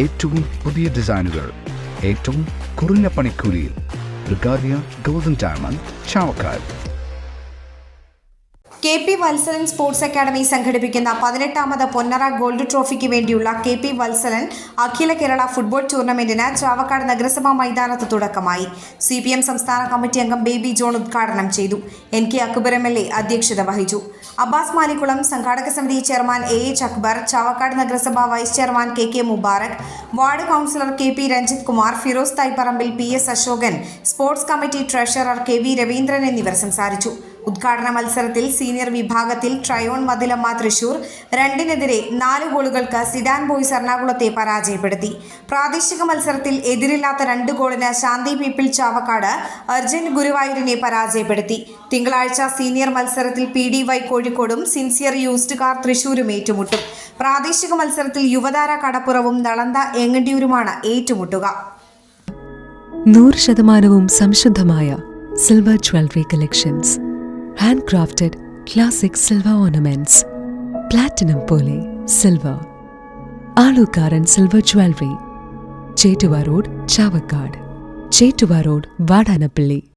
ഏറ്റവും പുതിയ ഡിസൈനുകൾ ഏറ്റവും കുറഞ്ഞ പണിക്കൂലിയിൽ. ബ്രിഗാദിയ golden diamond, Chavakkad. KP Valsalan sports academy സംഘടിപ്പിക്കുന്ന 18ാമത് പൊന്നറ ഗോൾഡ് ട്രോഫിക്ക് വേണ്ടിയുള്ള KP വത്സലൻ അഖില കേരള ഫുട്ബോൾ ടൂർണമെന്റിന് ചാവക്കാട് നഗരസഭാ മൈതാനത്ത് തുടക്കമായി. CPM സംസ്ഥാന കമ്മിറ്റി അംഗം ബേബി ജോൺ ഉദ്ഘാടനം ചെയ്തു. NK അക്ബർ MLA അധ്യക്ഷത വഹിച്ചു. അബ്ബാസ് മാലിക്കുളം, സംഘാടക സമിതി ചെയർമാൻ AH അക്ബർ, ചാവക്കാട് നഗരസഭ vice chairman KK Mubarak, ward councillor KP Ranjith Kumar, Firoz Thaiparambil, PS Ashokan, sports committee treasurer KV Raveendran എന്നിവർ സംസാരിച്ചു. ഉദ്ഘാടന മത്സരത്തിൽ സീനിയർ വിഭാഗത്തിൽ ട്രയോൺ മതിലമ്മ തൃശൂർ 2-നെതിരെ 4 ഗോളുകൾക്ക് സിഡാൻ ബോയ്സ് എറണാകുളത്തെ പരാജയപ്പെടുത്തി. പ്രാദേശിക മത്സരത്തിൽ എതിരില്ലാത്ത 2 ഗോളിന് ശാന്തി പീപ്പിൾ ചാവക്കാട് അർജുൻ ഗുരുവായൂരിനെ പരാജയപ്പെടുത്തി. തിങ്കളാഴ്ച സീനിയർ മത്സരത്തിൽ PDY കോഴിക്കോടും സിൻസിയർ യൂസ്ഡ് കാർ തൃശൂരും ഏറ്റുമുട്ടും. പ്രാദേശിക മത്സരത്തിൽ യുവതാര കടപ്പുറവും നളന്ദ എങ്ങണ്ടിയൂരുമാണ് ഏറ്റുമുട്ടുക. 100% സംശുദ്ധമായ silver jewellery collections. Handcrafted classic silver ornaments. Platinum പോലെ silver. Alukkaran silver jewellery. Chettuva road, Chavakkad. Chettuva road, Vadanappally.